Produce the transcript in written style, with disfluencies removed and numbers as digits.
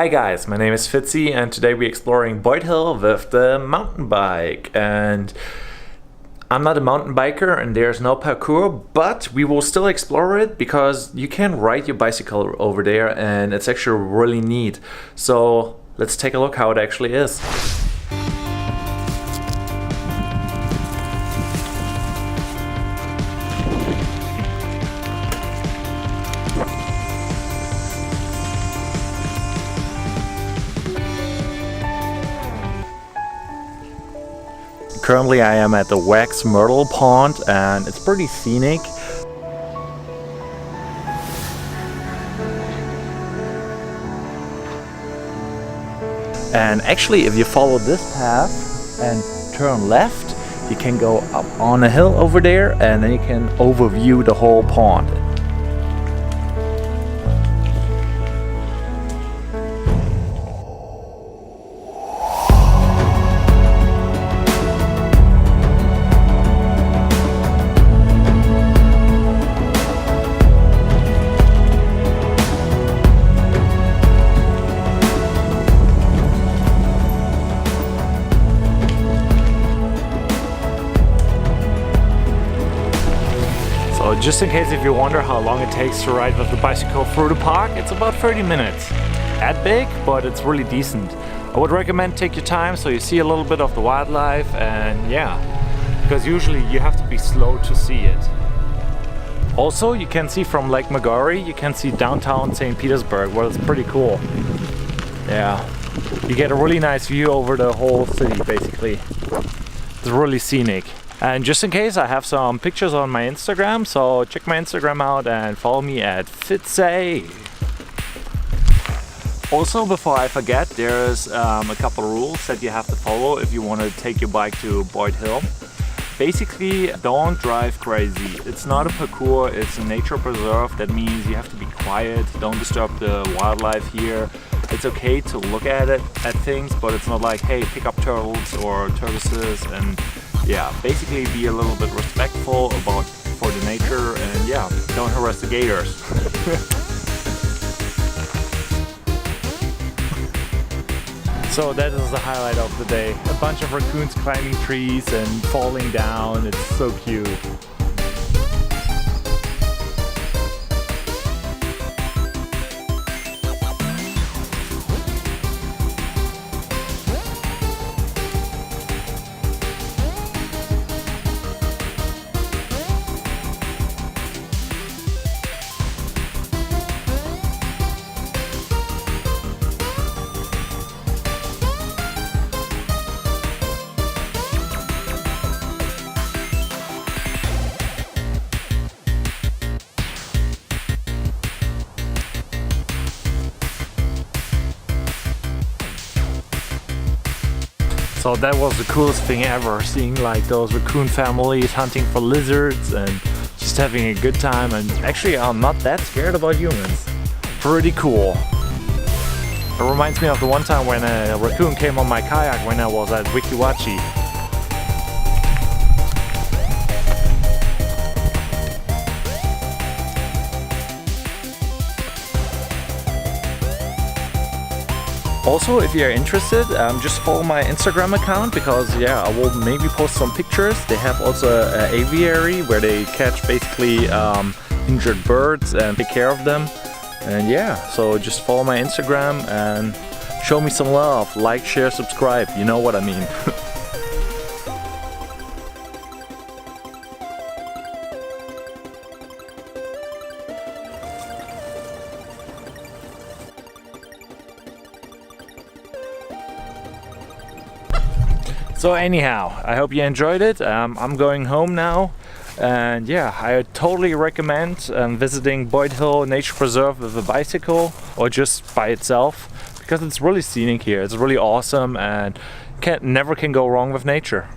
Hi guys, my name is Fitzy and today we're exploring Boyd Hill with the mountain bike. And I'm not a mountain biker and there's no parkour, but we will still explore it because you can ride your bicycle over there and it's actually really neat. So let's take a look how it actually is. Currently I am at the Wax Myrtle Pond and it's pretty scenic. And actually if you follow this path and turn left, you can go up on a hill over there and then you can overview the whole pond. So just in case if you wonder how long it takes to ride with the bicycle through the park, it's about 30 minutes. That big, but it's really decent. I would recommend take your time so you see a little bit of the wildlife and yeah, because usually you have to be slow to see it. Also, you can see from Lake Maggiore, you can see downtown St Petersburg, well, it's pretty cool. Yeah, you get a really nice view over the whole city basically. It's really scenic. And just in case, I have some pictures on my Instagram, so check my Instagram out and follow me at Fitzy. Also, before I forget, there's a couple of rules that you have to follow if you want to take your bike to Boyd Hill. Basically, don't drive crazy. It's not a parkour, it's a nature preserve. That means you have to be quiet, don't disturb the wildlife here. It's okay to look at things, but it's not like, hey, pick up turtles or tortoises, and yeah, basically be a little bit respectful for the nature and yeah, don't harass the gators. So that is the highlight of the day. A bunch of raccoons climbing trees and falling down. It's so cute. So that was the coolest thing ever, seeing like those raccoon families hunting for lizards and just having a good time. And actually I'm not that scared about humans. Pretty cool. It reminds me of the one time when a raccoon came on my kayak when I was at Wikiwachi. Also, if you're interested, just follow my Instagram account because yeah, I will maybe post some pictures. They have also an aviary where they catch basically injured birds and take care of them. And yeah, so just follow my Instagram and show me some love. Like, share, subscribe. You know what I mean. So anyhow, I hope you enjoyed it. I'm going home now. And yeah, I totally recommend visiting Boyd Hill Nature Preserve with a bicycle or just by itself because it's really scenic here. It's really awesome and never can go wrong with nature.